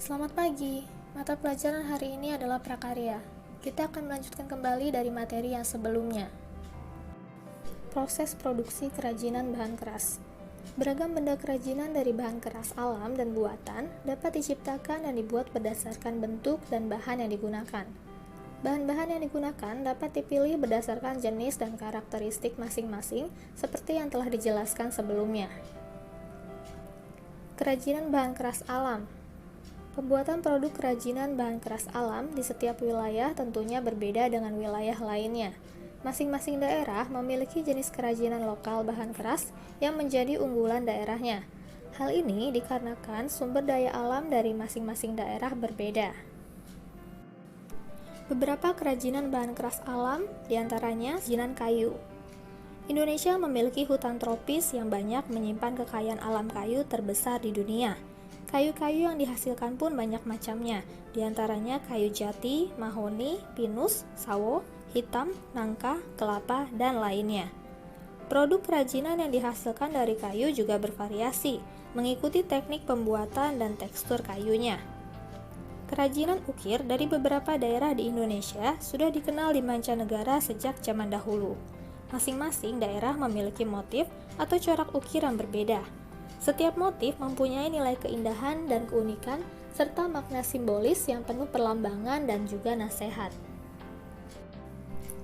Selamat pagi, mata pelajaran hari ini adalah prakarya. Kita akan melanjutkan kembali dari materi yang sebelumnya. Proses produksi kerajinan bahan keras. Beragam benda kerajinan dari bahan keras alam dan buatan dapat diciptakan dan dibuat berdasarkan bentuk dan bahan yang digunakan. Bahan-bahan yang digunakan dapat dipilih berdasarkan jenis dan karakteristik masing-masing seperti yang telah dijelaskan sebelumnya. Kerajinan bahan keras alam. Pembuatan produk kerajinan bahan keras alam di setiap wilayah tentunya berbeda dengan wilayah lainnya. Masing-masing daerah memiliki jenis kerajinan lokal bahan keras yang menjadi unggulan daerahnya. Hal ini dikarenakan sumber daya alam dari masing-masing daerah berbeda. Beberapa kerajinan bahan keras alam, diantaranya kerajinan kayu. Indonesia memiliki hutan tropis yang banyak menyimpan kekayaan alam kayu terbesar di dunia. Kayu-kayu yang dihasilkan pun banyak macamnya, diantaranya kayu jati, mahoni, pinus, sawo, hitam, nangka, kelapa, dan lainnya. Produk kerajinan yang dihasilkan dari kayu juga bervariasi, mengikuti teknik pembuatan dan tekstur kayunya. Kerajinan ukir dari beberapa daerah di Indonesia sudah dikenal di mancanegara sejak zaman dahulu. Masing-masing daerah memiliki motif atau corak ukir yang berbeda. Setiap motif mempunyai nilai keindahan dan keunikan, serta makna simbolis yang penuh perlambangan dan juga nasihat.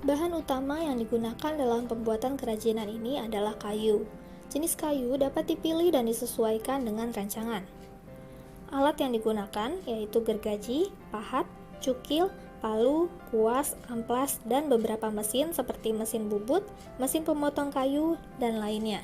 Bahan utama yang digunakan dalam pembuatan kerajinan ini adalah kayu. Jenis kayu dapat dipilih dan disesuaikan dengan rancangan. Alat yang digunakan yaitu gergaji, pahat, cukil, palu, kuas, amplas, dan beberapa mesin seperti mesin bubut, mesin pemotong kayu, dan lainnya.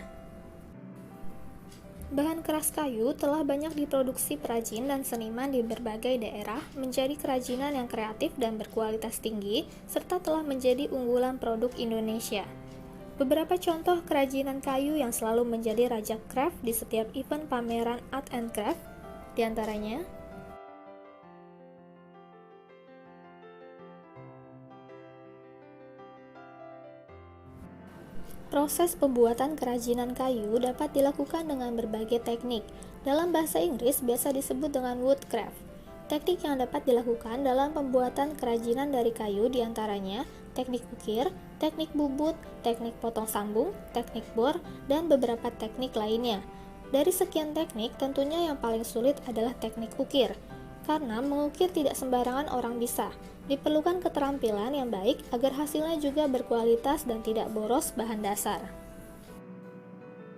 Bahan keras kayu telah banyak diproduksi perajin dan seniman di berbagai daerah menjadi kerajinan yang kreatif dan berkualitas tinggi, serta telah menjadi unggulan produk Indonesia. Beberapa contoh kerajinan kayu yang selalu menjadi raja craft di setiap event pameran art and craft, diantaranya proses pembuatan kerajinan kayu dapat dilakukan dengan berbagai teknik. Dalam bahasa Inggris biasa disebut dengan woodcraft. Teknik yang dapat dilakukan dalam pembuatan kerajinan dari kayu diantaranya teknik ukir, teknik bubut, teknik potong sambung, teknik bor, dan beberapa teknik lainnya. Dari sekian teknik, tentunya yang paling sulit adalah teknik ukir, karena mengukir tidak sembarangan orang bisa. Diperlukan keterampilan yang baik agar hasilnya juga berkualitas dan tidak boros bahan dasar.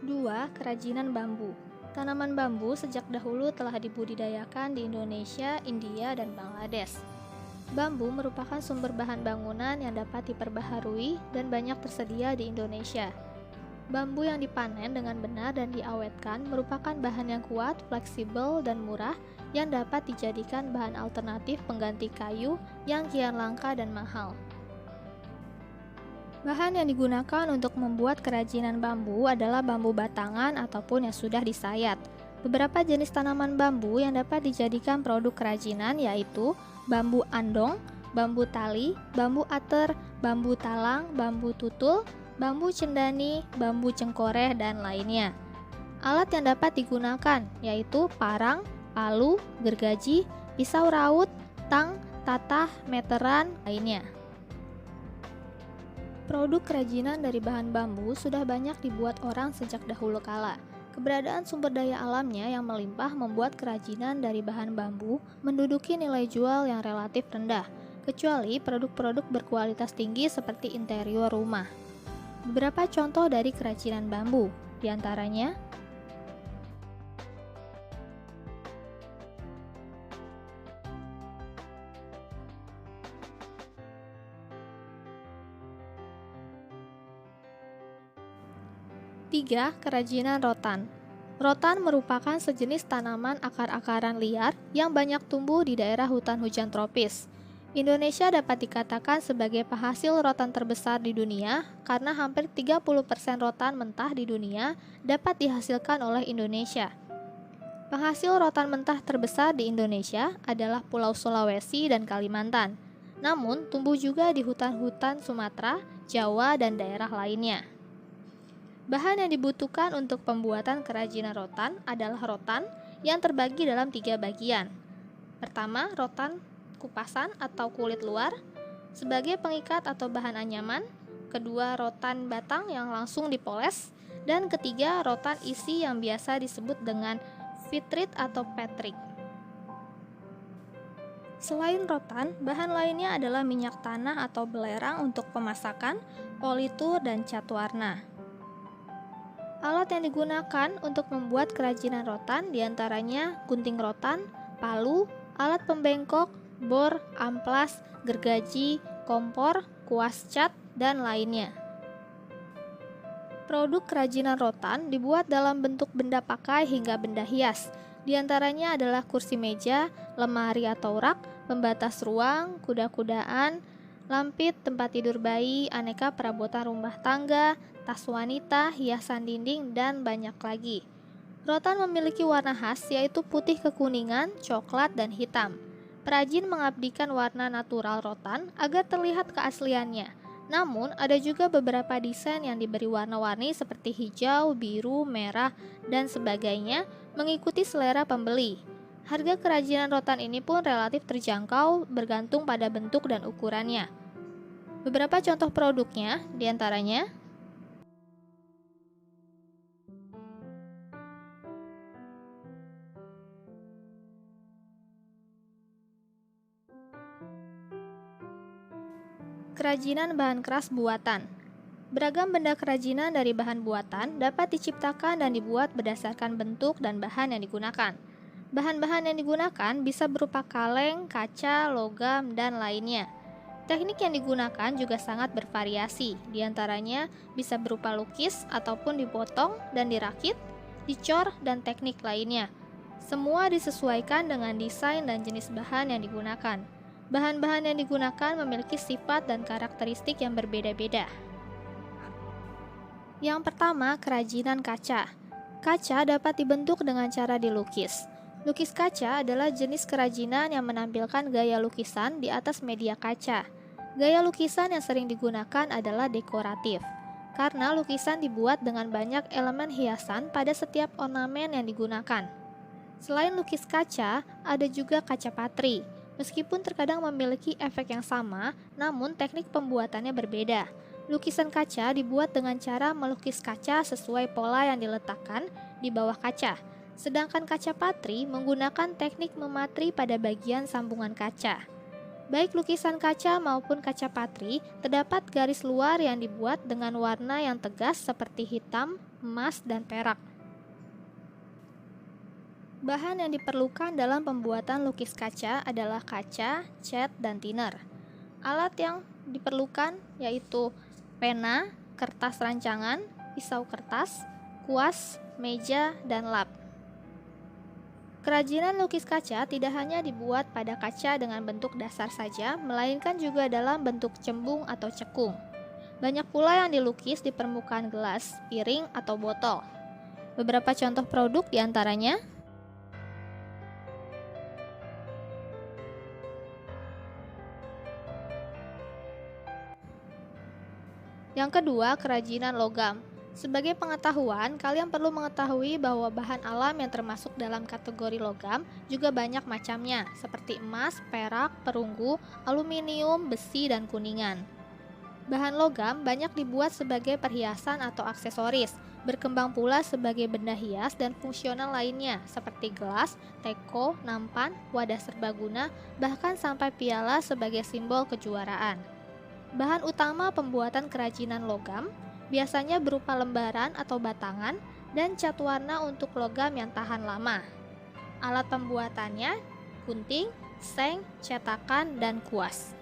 2. Kerajinan bambu. Tanaman bambu sejak dahulu telah dibudidayakan di Indonesia, India, dan Bangladesh. Bambu merupakan sumber bahan bangunan yang dapat diperbaharui dan banyak tersedia di Indonesia. Bambu yang dipanen dengan benar dan diawetkan merupakan bahan yang kuat, fleksibel, dan murah yang dapat dijadikan bahan alternatif pengganti kayu yang kian langka dan mahal. Bahan yang digunakan untuk membuat kerajinan bambu adalah bambu batangan ataupun yang sudah disayat. Beberapa jenis tanaman bambu yang dapat dijadikan produk kerajinan yaitu bambu andong, bambu tali, bambu ater, bambu talang, bambu tutul, bambu cendani, bambu cengkoreh, dan lainnya. Alat yang dapat digunakan yaitu parang, palu, gergaji, pisau raut, tang, tatah, meteran, lainnya. Produk kerajinan dari bahan bambu sudah banyak dibuat orang sejak dahulu kala. Keberadaan sumber daya alamnya yang melimpah membuat kerajinan dari bahan bambu menduduki nilai jual yang relatif rendah, kecuali produk-produk berkualitas tinggi seperti interior rumah. Beberapa contoh dari kerajinan bambu, diantaranya Tiga, kerajinan rotan. Rotan merupakan sejenis tanaman akar-akaran liar yang banyak tumbuh di daerah hutan hujan tropis. Indonesia dapat dikatakan sebagai penghasil rotan terbesar di dunia karena hampir 30% rotan mentah di dunia dapat dihasilkan oleh Indonesia. Penghasil rotan mentah terbesar di Indonesia adalah Pulau Sulawesi dan Kalimantan. Namun, tumbuh juga di hutan-hutan Sumatera, Jawa, dan daerah lainnya. Bahan yang dibutuhkan untuk pembuatan kerajinan rotan adalah rotan yang terbagi dalam 3 bagian. Pertama, rotan kupasan atau kulit luar sebagai pengikat atau bahan anyaman. Kedua, rotan batang yang langsung dipoles. Dan ketiga, rotan isi yang biasa disebut dengan vitrit atau petrik. Selain rotan, bahan lainnya adalah minyak tanah atau belerang untuk pemasakan, politur, dan cat warna. Alat yang digunakan untuk membuat kerajinan rotan diantaranya gunting rotan, palu, alat pembengkok, bor, amplas, gergaji, kompor, kuas cat, dan lainnya. Produk kerajinan rotan dibuat dalam bentuk benda pakai hingga benda hias. Di antaranya adalah kursi meja, lemari atau rak, pembatas ruang, kuda-kudaan, lampit, tempat tidur bayi, aneka perabotan rumah tangga, tas wanita, hiasan dinding, dan banyak lagi. Rotan memiliki warna khas yaitu putih kekuningan, coklat, dan hitam. Perajin mengabdikan warna natural rotan agar terlihat keasliannya. Namun, ada juga beberapa desain yang diberi warna-warni seperti hijau, biru, merah, dan sebagainya mengikuti selera pembeli. Harga kerajinan rotan ini pun relatif terjangkau bergantung pada bentuk dan ukurannya. Beberapa contoh produknya diantaranya kerajinan bahan keras buatan. Beragam benda kerajinan dari bahan buatan dapat diciptakan dan dibuat berdasarkan bentuk dan bahan yang digunakan. Bahan-bahan yang digunakan bisa berupa kaleng, kaca, logam, dan lainnya. Teknik yang digunakan juga sangat bervariasi, diantaranya bisa berupa lukis ataupun dipotong dan dirakit, dicor, dan teknik lainnya. Semua disesuaikan dengan desain dan jenis bahan yang digunakan. Bahan-bahan yang digunakan memiliki sifat dan karakteristik yang berbeda-beda. Yang pertama, kerajinan kaca. Kaca dapat dibentuk dengan cara dilukis. Lukis kaca adalah jenis kerajinan yang menampilkan gaya lukisan di atas media kaca. Gaya lukisan yang sering digunakan adalah dekoratif, karena lukisan dibuat dengan banyak elemen hiasan pada setiap ornamen yang digunakan. Selain lukis kaca, ada juga kaca patri. Meskipun terkadang memiliki efek yang sama, namun teknik pembuatannya berbeda. Lukisan kaca dibuat dengan cara melukis kaca sesuai pola yang diletakkan di bawah kaca. Sedangkan kaca patri menggunakan teknik mematri pada bagian sambungan kaca. Baik lukisan kaca maupun kaca patri, terdapat garis luar yang dibuat dengan warna yang tegas seperti hitam, emas, dan perak. Bahan yang diperlukan dalam pembuatan lukis kaca adalah kaca, cat, dan thinner. Alat yang diperlukan yaitu pena, kertas rancangan, pisau kertas, kuas, meja, dan lap. Kerajinan lukis kaca tidak hanya dibuat pada kaca dengan bentuk dasar saja, melainkan juga dalam bentuk cembung atau cekung. Banyak pula yang dilukis di permukaan gelas, piring, atau botol. Beberapa contoh produk diantaranya yang kedua, kerajinan logam. Sebagai pengetahuan, kalian perlu mengetahui bahwa bahan alam yang termasuk dalam kategori logam juga banyak macamnya, seperti emas, perak, perunggu, aluminium, besi, dan kuningan. Bahan logam banyak dibuat sebagai perhiasan atau aksesoris, berkembang pula sebagai benda hias dan fungsional lainnya, seperti gelas, teko, nampan, wadah serbaguna, bahkan sampai piala sebagai simbol kejuaraan. Bahan utama pembuatan kerajinan logam biasanya berupa lembaran atau batangan dan cat warna untuk logam yang tahan lama. Alat pembuatannya gunting, seng, cetakan, dan kuas.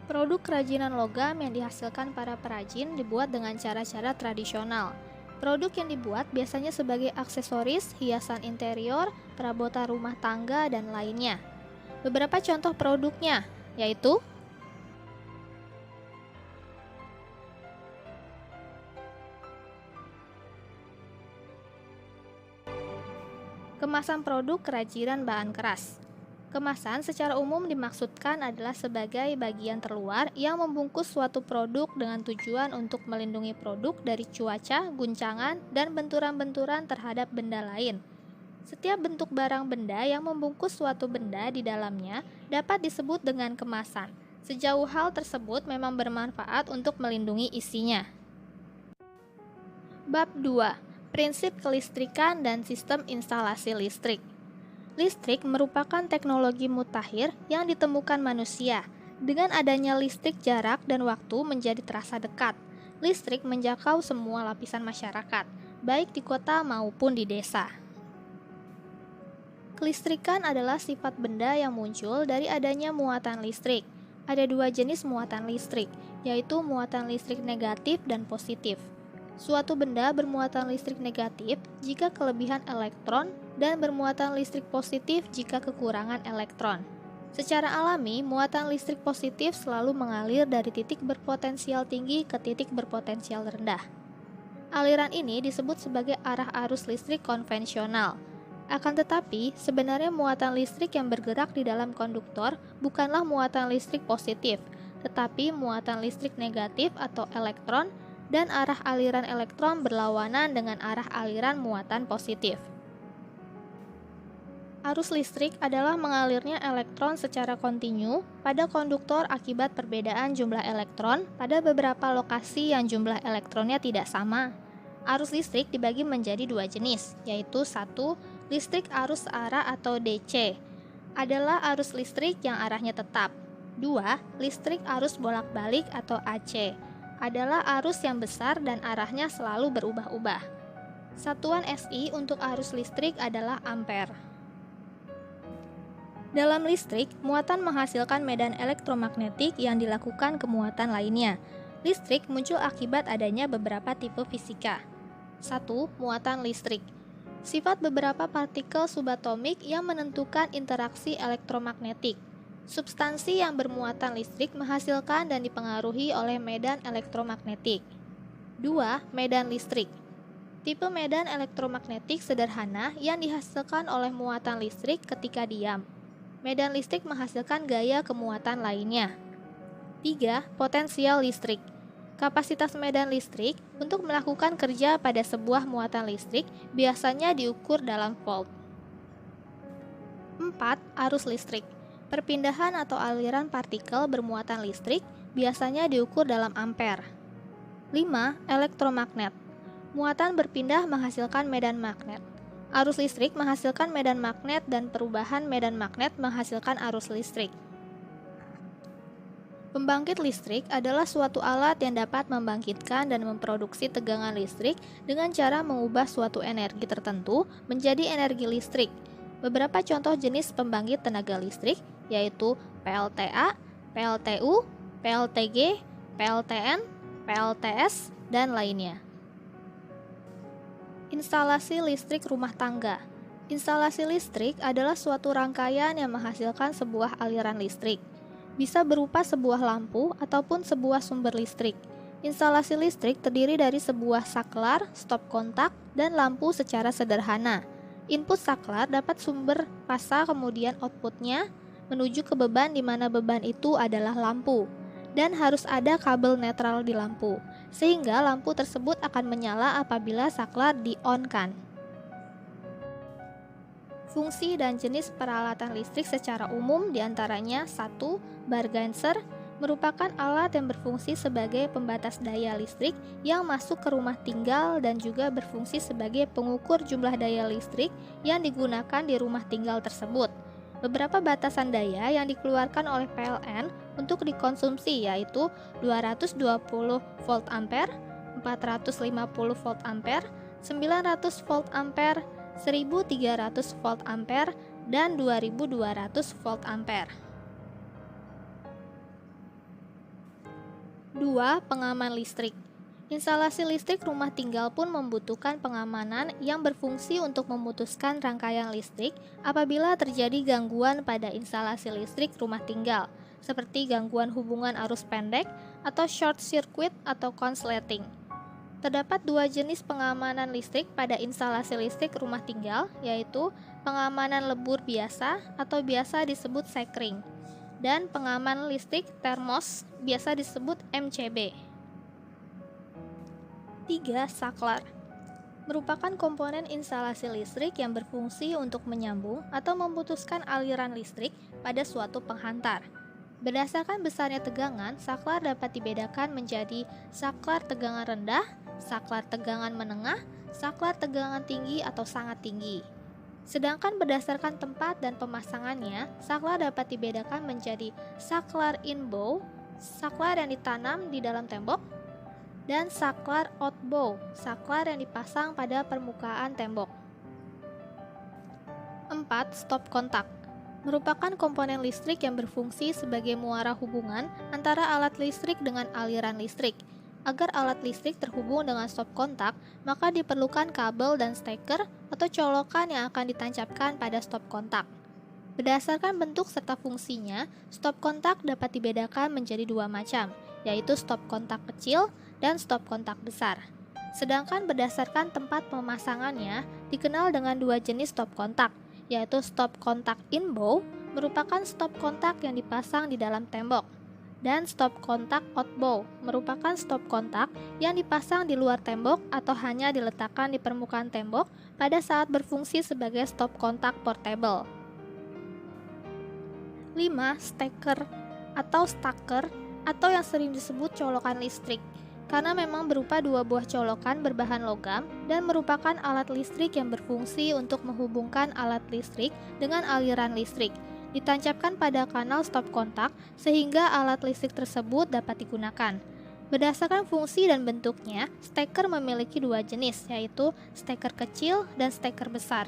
Produk kerajinan logam yang dihasilkan para perajin dibuat dengan cara-cara tradisional. Produk yang dibuat biasanya sebagai aksesoris, hiasan interior, perabotan rumah tangga, dan lainnya. Beberapa contoh produknya yaitu kemasan produk kerajinan bahan keras. Kemasan secara umum dimaksudkan adalah sebagai bagian terluar yang membungkus suatu produk dengan tujuan untuk melindungi produk dari cuaca, guncangan, dan benturan-benturan terhadap benda lain. Setiap bentuk barang benda yang membungkus suatu benda di dalamnya dapat disebut dengan kemasan. Sejauh hal tersebut memang bermanfaat untuk melindungi isinya. Bab 2. Prinsip kelistrikan dan sistem instalasi listrik. Listrik merupakan teknologi mutakhir yang ditemukan manusia. Dengan adanya listrik, jarak dan waktu menjadi terasa dekat. Listrik menjangkau semua lapisan masyarakat, baik di kota maupun di desa. Kelistrikan adalah sifat benda yang muncul dari adanya muatan listrik. Ada dua jenis muatan listrik, yaitu muatan listrik negatif dan positif. Suatu benda bermuatan listrik negatif jika kelebihan elektron dan bermuatan listrik positif jika kekurangan elektron. Secara alami, muatan listrik positif selalu mengalir dari titik berpotensial tinggi ke titik berpotensial rendah. Aliran ini disebut sebagai arah arus listrik konvensional. Akan tetapi, sebenarnya muatan listrik yang bergerak di dalam konduktor bukanlah muatan listrik positif, tetapi muatan listrik negatif atau elektron, dan arah aliran elektron berlawanan dengan arah aliran muatan positif. Arus listrik adalah mengalirnya elektron secara kontinu pada konduktor akibat perbedaan jumlah elektron pada beberapa lokasi yang jumlah elektronnya tidak sama. Arus listrik dibagi menjadi dua jenis, yaitu 1. Listrik arus searah atau DC adalah arus listrik yang arahnya tetap. 2. Listrik arus bolak-balik atau AC adalah arus yang besar dan arahnya selalu berubah-ubah. Satuan SI untuk arus listrik adalah ampere. Dalam listrik, muatan menghasilkan medan elektromagnetik yang dilakukan ke muatan lainnya. Listrik muncul akibat adanya beberapa tipe fisika. 1. Muatan listrik. Sifat beberapa partikel subatomik yang menentukan interaksi elektromagnetik. Substansi yang bermuatan listrik menghasilkan dan dipengaruhi oleh medan elektromagnetik. 2. Medan listrik. Tipe medan elektromagnetik sederhana yang dihasilkan oleh muatan listrik ketika diam. Medan listrik menghasilkan gaya kemuatan lainnya. 3. Potensial listrik. Kapasitas medan listrik untuk melakukan kerja pada sebuah muatan listrik biasanya diukur dalam volt. 4. Arus listrik. Perpindahan atau aliran partikel bermuatan listrik biasanya diukur dalam ampere. 5. Elektromagnet. Muatan berpindah menghasilkan medan magnet. Arus listrik menghasilkan medan magnet dan perubahan medan magnet menghasilkan arus listrik. Pembangkit listrik adalah suatu alat yang dapat membangkitkan dan memproduksi tegangan listrik dengan cara mengubah suatu energi tertentu menjadi energi listrik. Beberapa contoh jenis pembangkit tenaga listrik yaitu PLTA, PLTU, PLTG, PLTN, PLTS, dan lainnya. Instalasi listrik rumah tangga. Instalasi listrik adalah suatu rangkaian yang menghasilkan sebuah aliran listrik. Bisa berupa sebuah lampu ataupun sebuah sumber listrik. Instalasi listrik terdiri dari sebuah saklar, stop kontak, dan lampu secara sederhana. Input saklar dapat sumber pasa kemudian outputnya menuju ke beban di mana beban itu adalah lampu. Dan harus ada kabel netral di lampu, sehingga lampu tersebut akan menyala apabila saklar di-on-kan. Fungsi dan jenis peralatan listrik secara umum diantaranya 1. Bargainser merupakan alat yang berfungsi sebagai pembatas daya listrik yang masuk ke rumah tinggal dan juga berfungsi sebagai pengukur jumlah daya listrik yang digunakan di rumah tinggal tersebut. Beberapa batasan daya yang dikeluarkan oleh PLN untuk dikonsumsi yaitu 220 volt ampere, 450 volt ampere, 900 volt ampere, 1300 volt ampere, dan 2200 volt ampere. 2. Pengaman listrik. Instalasi listrik rumah tinggal pun membutuhkan pengamanan yang berfungsi untuk memutuskan rangkaian listrik apabila terjadi gangguan pada instalasi listrik rumah tinggal, seperti gangguan hubungan arus pendek atau short circuit atau konsleting. Terdapat dua jenis pengamanan listrik pada instalasi listrik rumah tinggal, yaitu pengamanan lebur biasa atau biasa disebut sekring, dan pengaman listrik termos biasa disebut MCB. 3. Saklar. merupakan komponen instalasi listrik yang berfungsi untuk menyambung atau memutuskan aliran listrik pada suatu penghantar. Berdasarkan besarnya tegangan, saklar dapat dibedakan menjadi saklar tegangan rendah, saklar tegangan menengah, saklar tegangan tinggi atau sangat tinggi. Sedangkan berdasarkan tempat dan pemasangannya, saklar dapat dibedakan menjadi saklar in-bow, saklar yang ditanam di dalam tembok, dan saklar out-bow, saklar yang dipasang pada permukaan tembok. 4. Stop kontak merupakan komponen listrik yang berfungsi sebagai muara hubungan antara alat listrik dengan aliran listrik. Agar alat listrik terhubung dengan stop kontak, maka diperlukan kabel dan steker atau colokan yang akan ditancapkan pada stop kontak. Berdasarkan bentuk serta fungsinya, stop kontak dapat dibedakan menjadi dua macam, yaitu stop kontak kecil dan stop kontak besar. Sedangkan berdasarkan tempat pemasangannya, dikenal dengan dua jenis stop kontak, yaitu stop kontak in-bow, merupakan stop kontak yang dipasang di dalam tembok, dan stop kontak out-bow, merupakan stop kontak yang dipasang di luar tembok atau hanya diletakkan di permukaan tembok pada saat berfungsi sebagai stop kontak portable. 5. Steker atau staker atau yang sering disebut colokan listrik, karena memang berupa dua buah colokan berbahan logam dan merupakan alat listrik yang berfungsi untuk menghubungkan alat listrik dengan aliran listrik. Ditancapkan pada kanal stop kontak sehingga alat listrik tersebut dapat digunakan. Berdasarkan fungsi dan bentuknya, steker memiliki dua jenis, yaitu steker kecil dan steker besar.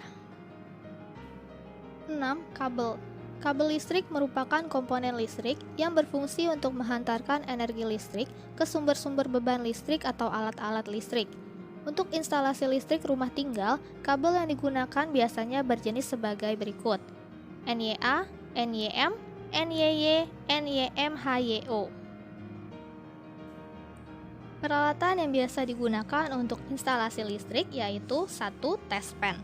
6. Kabel. Kabel listrik merupakan komponen listrik yang berfungsi untuk menghantarkan energi listrik ke sumber-sumber beban listrik atau alat-alat listrik. Untuk instalasi listrik rumah tinggal, kabel yang digunakan biasanya berjenis sebagai berikut: NYA, NYM, NYY, NYM-HYO. Peralatan yang biasa digunakan untuk instalasi listrik yaitu 1. Test pen.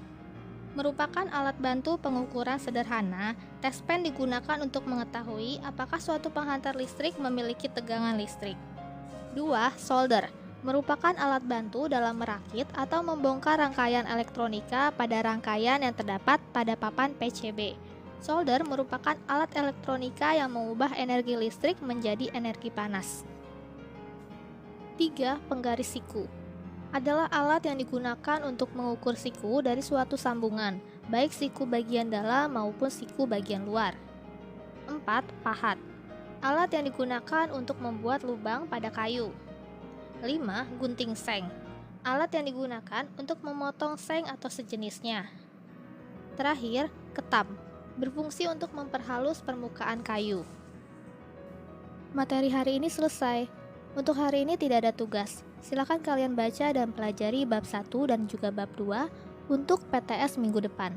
Merupakan alat bantu pengukuran sederhana. Test pen digunakan untuk mengetahui apakah suatu penghantar listrik memiliki tegangan listrik. 2. Solder. Merupakan alat bantu dalam merakit atau membongkar rangkaian elektronika pada rangkaian yang terdapat pada papan PCB. Solder merupakan alat elektronika yang mengubah energi listrik menjadi energi panas. 3. Penggaris siku. Adalah alat yang digunakan untuk mengukur siku dari suatu sambungan, baik siku bagian dalam maupun siku bagian luar. 4. Pahat. Alat yang digunakan untuk membuat lubang pada kayu. 5. Gunting seng. Alat yang digunakan untuk memotong seng atau sejenisnya. Terakhir, ketam. Berfungsi untuk memperhalus permukaan kayu. Materi hari ini selesai. Untuk hari ini tidak ada tugas. Silakan kalian baca dan pelajari bab 1 dan juga bab 2 untuk PTS minggu depan.